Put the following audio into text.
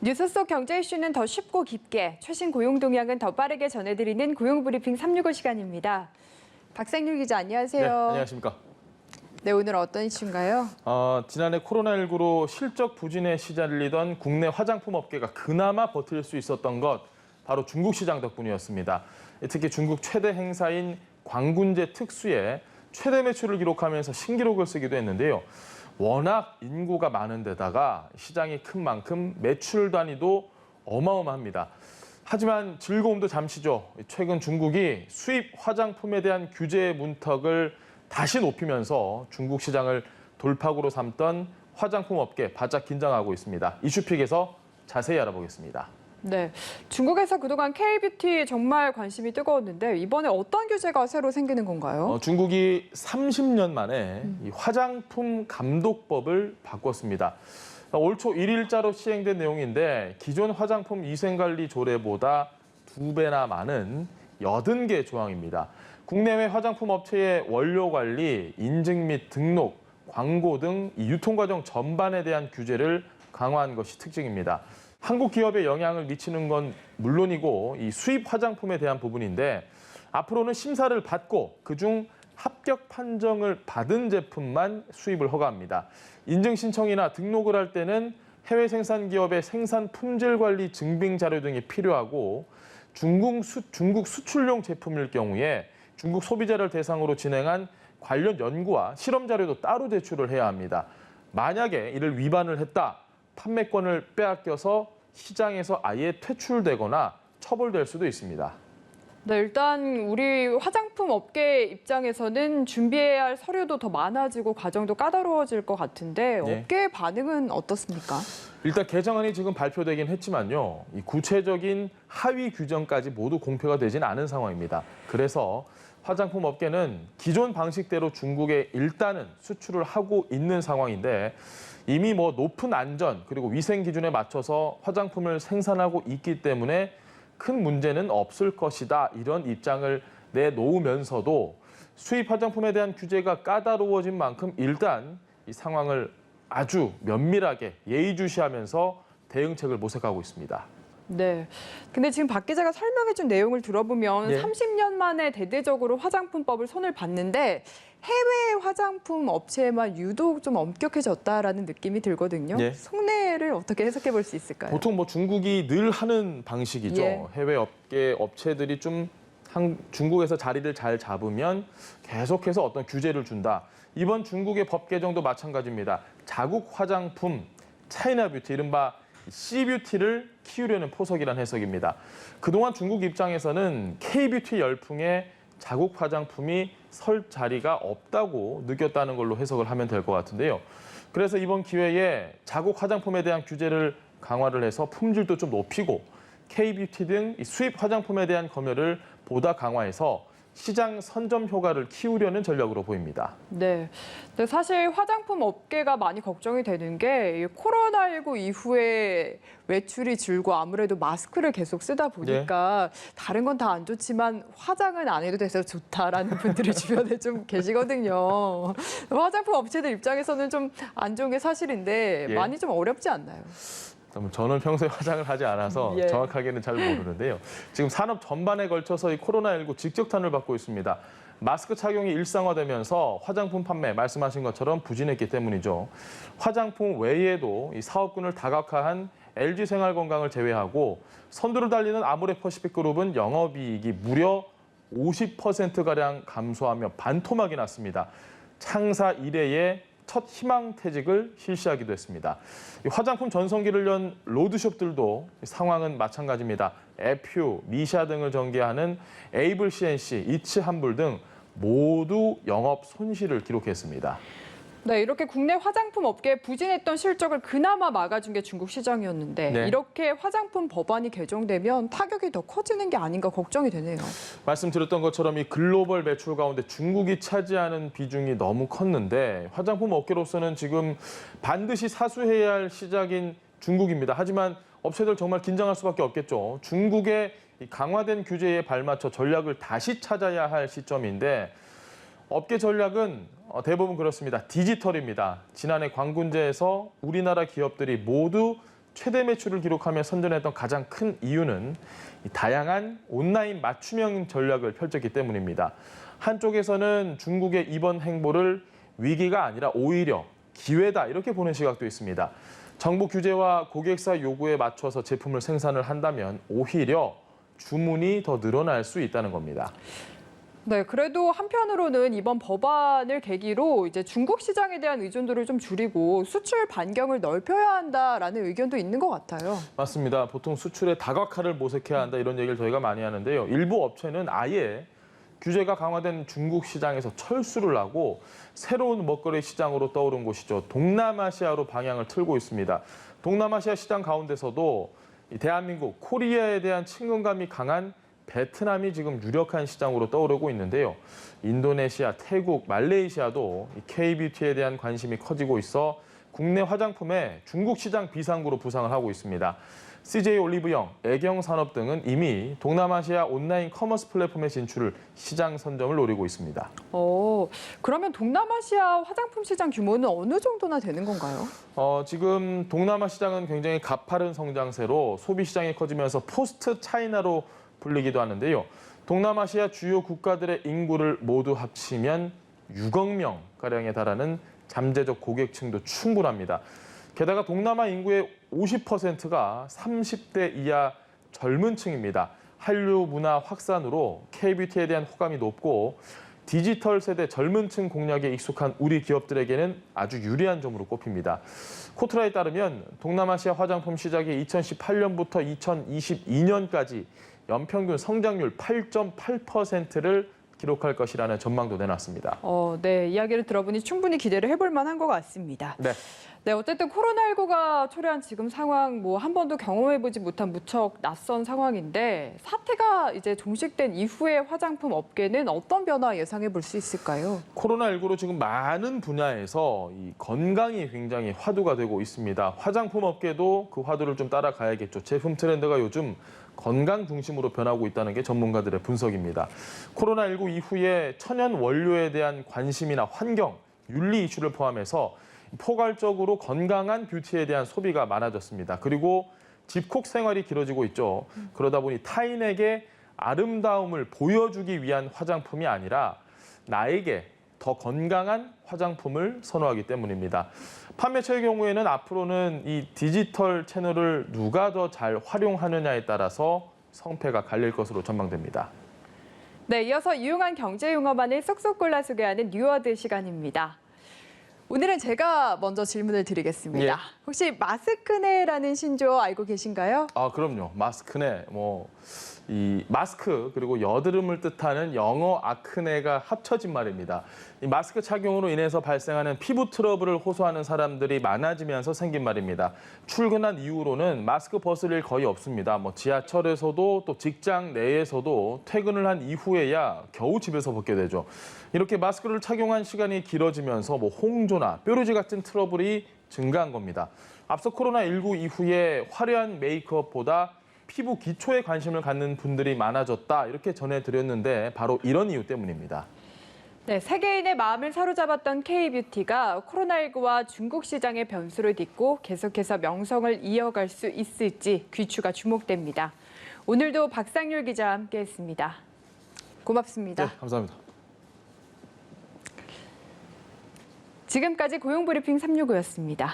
뉴스 속 경제 이슈는 더 쉽고 깊게, 최신 고용 동향은 더 빠르게 전해드리는 고용브리핑 365 시간입니다. 박상률 기자, 안녕하세요. 네, 안녕하십니까. 네, 오늘 어떤 이슈인가요? 지난해 코로나19로 실적 부진에 시달리던 국내 화장품 업계가 그나마 버틸 수 있었던 것, 바로 중국 시장 덕분이었습니다. 특히 중국 최대 행사인 광군제 특수에 최대 매출을 기록하면서 신기록을 쓰기도 했는데요. 워낙 인구가 많은 데다가 시장이 큰 만큼 매출 단위도 어마어마합니다. 하지만 즐거움도 잠시죠. 최근 중국이 수입 화장품에 대한 규제 문턱을 다시 높이면서 중국 시장을 돌파구로 삼던 화장품 업계 바짝 긴장하고 있습니다. 이슈픽에서 자세히 알아보겠습니다. 네, 중국에서 그동안 K-뷰티 정말 관심이 뜨거웠는데 이번에 어떤 규제가 새로 생기는 건가요? 중국이 30년 만에 이 화장품 감독법을 바꿨습니다. 올 초 1일자로 시행된 내용인데 기존 화장품 위생관리 조례보다 2배나 많은 80개 조항입니다. 국내외 화장품 업체의 원료 관리, 인증 및 등록, 광고 등 이 유통과정 전반에 대한 규제를 강화한 것이 특징입니다. 한국 기업에 영향을 미치는 건 물론이고 이 수입 화장품에 대한 부분인데 앞으로는 심사를 받고 그중 합격 판정을 받은 제품만 수입을 허가합니다. 인증 신청이나 등록을 할 때는 해외 생산 기업의 생산 품질 관리 증빙 자료 등이 필요하고 중국 수출용 제품일 경우에 중국 소비자를 대상으로 진행한 관련 연구와 실험 자료도 따로 제출을 해야 합니다. 만약에 이를 위반을 했다, 판매권을 빼앗겨서 시장에서 아예 퇴출되거나 처벌될 수도 있습니다. 네, 일단 우리 화장품 업계 입장에서는 준비해야 할 서류도 더 많아지고 과정도 까다로워질 것 같은데 네. 업계의 반응은 어떻습니까? 일단 개정안이 지금 발표되긴 했지만요. 이 구체적인 하위 규정까지 모두 공표가 되지는 않은 상황입니다. 그래서 화장품 업계는 기존 방식대로 중국에 일단은 수출을 하고 있는 상황인데 이미 높은 안전 그리고 위생 기준에 맞춰서 화장품을 생산하고 있기 때문에 큰 문제는 없을 것이다. 이런 입장을 내놓으면서도 수입 화장품에 대한 규제가 까다로워진 만큼 일단 이 상황을 아주 면밀하게 예의주시하면서 대응책을 모색하고 있습니다. 네. 근데 지금 박 기자가 설명해준 내용을 들어보면 네. 30년 만에 대대적으로 화장품법을 손을 봤는데 해외 화장품 업체에만 유독 좀 엄격해졌다라는 느낌이 들거든요. 네. 속내를 어떻게 해석해 볼 수 있을까요? 보통 중국이 늘 하는 방식이죠. 예. 해외 업체들이 좀 중국에서 자리를 잘 잡으면 계속해서 어떤 규제를 준다. 이번 중국의 법 개정도 마찬가지입니다. 자국 화장품, 차이나 뷰티, 이른바 C뷰티를 키우려는 포석이란 해석입니다. 그동안 중국 입장에서는 K뷰티 열풍에 자국 화장품이 설 자리가 없다고 느꼈다는 걸로 해석을 하면 될 것 같은데요. 그래서 이번 기회에 자국 화장품에 대한 규제를 강화를 해서 품질도 좀 높이고 K뷰티 등 수입 화장품에 대한 검열을 보다 강화해서 시장 선점 효과를 키우려는 전략으로 보입니다. 네. 근데 사실 화장품 업계가 많이 걱정이 되는 게 코로나19 이후에 외출이 줄고 아무래도 마스크를 계속 쓰다 보니까 다른 건 다 안 좋지만 화장은 안 해도 돼서 좋다라는 분들이 주변에 좀 계시거든요. 화장품 업체들 입장에서는 좀 안 좋은 게 사실인데 예. 많이 좀 어렵지 않나요? 저는 평소에 화장을 하지 않아서 예. 정확하게는 잘 모르는데요. 지금 산업 전반에 걸쳐서 이 코로나19 직격탄을 받고 있습니다. 마스크 착용이 일상화되면서 화장품 판매 말씀하신 것처럼 부진했기 때문이죠. 화장품 외에도 이 사업군을 다각화한 LG생활건강을 제외하고 선두를 달리는 아모레퍼시픽그룹은 영업이익이 무려 50%가량 감소하며 반토막이 났습니다. 창사 이래의 첫 희망퇴직을 실시하기도 했습니다. 화장품 전성기를 연 로드숍들도 상황은 마찬가지입니다. 에퓨, 미샤 등을 전개하는 에이블 CNC, 이츠한불 등 모두 영업 손실을 기록했습니다. 네, 이렇게 국내 화장품 업계에 부진했던 실적을 그나마 막아준 게 중국 시장이었는데 네. 이렇게 화장품 법안이 개정되면 타격이 더 커지는 게 아닌가 걱정이 되네요. 말씀드렸던 것처럼 이 글로벌 매출 가운데 중국이 차지하는 비중이 너무 컸는데 화장품 업계로서는 지금 반드시 사수해야 할 시작인 중국입니다. 하지만 업체들 정말 긴장할 수밖에 없겠죠. 중국의 이 강화된 규제에 발맞춰 전략을 다시 찾아야 할 시점인데 업계 전략은 대부분 그렇습니다. 디지털입니다. 지난해 광군제에서 우리나라 기업들이 모두 최대 매출을 기록하며 선전했던 가장 큰 이유는 이 다양한 온라인 맞춤형 전략을 펼쳤기 때문입니다. 한쪽에서는 중국의 이번 행보를 위기가 아니라 오히려 기회다 이렇게 보는 시각도 있습니다. 정부 규제와 고객사 요구에 맞춰서 제품을 생산을 한다면 오히려 주문이 더 늘어날 수 있다는 겁니다. 네, 그래도 한편으로는 이번 법안을 계기로 이제 중국 시장에 대한 의존도를 좀 줄이고 수출 반경을 넓혀야 한다라는 의견도 있는 것 같아요. 맞습니다. 보통 수출에 다각화를 모색해야 한다 이런 얘기를 저희가 많이 하는데요. 일부 업체는 아예 규제가 강화된 중국 시장에서 철수를 하고 새로운 먹거리 시장으로 떠오른 곳이죠. 동남아시아로 방향을 틀고 있습니다. 동남아시아 시장 가운데서도 이 대한민국, 코리아에 대한 친근감이 강한 베트남이 지금 유력한 시장으로 떠오르고 있는데요. 인도네시아, 태국, 말레이시아도 K-뷰티에 대한 관심이 커지고 있어 국내 화장품에 중국 시장 비상구로 부상을 하고 있습니다. CJ 올리브영, 애경산업 등은 이미 동남아시아 온라인 커머스 플랫폼의 진출을 시장 선점을 노리고 있습니다. 그러면 동남아시아 화장품 시장 규모는 어느 정도나 되는 건가요? 지금 동남아 시장은 굉장히 가파른 성장세로 소비 시장이 커지면서 포스트 차이나로 불리기도 하는데요. 동남아시아 주요 국가들의 인구를 모두 합치면 6억 명가량에 달하는 잠재적 고객층도 충분합니다. 게다가 동남아 인구의 50%가 30대 이하 젊은 층입니다. 한류 문화 확산으로 K-뷰티에 대한 호감이 높고 디지털 세대 젊은 층 공략에 익숙한 우리 기업들에게는 아주 유리한 점으로 꼽힙니다. 코트라에 따르면 동남아시아 화장품 시장이 2018년부터 2022년까지 연평균 성장률 8.8%를 기록할 것이라는 전망도 내놨습니다. 네, 이야기를 들어보니 충분히 기대를 해볼 만한 것 같습니다. 네. 네, 어쨌든 코로나19가 초래한 지금 상황 한 번도 경험해보지 못한 무척 낯선 상황인데 사태가 이제 종식된 이후에 화장품 업계는 어떤 변화 예상해 볼 수 있을까요? 코로나19로 지금 많은 분야에서 이 건강이 굉장히 화두가 되고 있습니다. 화장품 업계도 그 화두를 좀 따라가야겠죠. 제품 트렌드가 요즘 건강 중심으로 변하고 있다는 게 전문가들의 분석입니다. 코로나19 이후에 천연 원료에 대한 관심이나 환경, 윤리 이슈를 포함해서 포괄적으로 건강한 뷰티에 대한 소비가 많아졌습니다. 그리고 집콕 생활이 길어지고 있죠. 그러다 보니 타인에게 아름다움을 보여주기 위한 화장품이 아니라 나에게 더 건강한 화장품을 선호하기 때문입니다. 판매처의 경우에는 앞으로는 이 디지털 채널을 누가 더 잘 활용하느냐에 따라서 성패가 갈릴 것으로 전망됩니다. 네, 이어서 유용한 경제 용어만을 쏙쏙 골라 소개하는 뉴워드 시간입니다. 오늘은 제가 먼저 질문을 드리겠습니다. 예. 혹시 마스크네라는 신조어 알고 계신가요? 그럼요. 마스크네. 이 마스크 그리고 여드름을 뜻하는 영어 아크네가 합쳐진 말입니다. 이 마스크 착용으로 인해서 발생하는 피부 트러블을 호소하는 사람들이 많아지면서 생긴 말입니다. 출근한 이후로는 마스크 벗을 일 거의 없습니다. 지하철에서도 또 직장 내에서도 퇴근을 한 이후에야 겨우 집에서 벗게 되죠. 이렇게 마스크를 착용한 시간이 길어지면서 홍조나 뾰루지 같은 트러블이 증가한 겁니다. 앞서 코로나19 이후에 화려한 메이크업보다 피부 기초에 관심을 갖는 분들이 많아졌다 이렇게 전해드렸는데 바로 이런 이유 때문입니다. 네, 세계인의 마음을 사로잡았던 K-뷰티가 코로나19와 중국 시장의 변수를 딛고 계속해서 명성을 이어갈 수 있을지 귀추가 주목됩니다. 오늘도 박상률 기자와 함께했습니다. 고맙습니다. 네, 감사합니다. 지금까지 고용브리핑 365였습니다.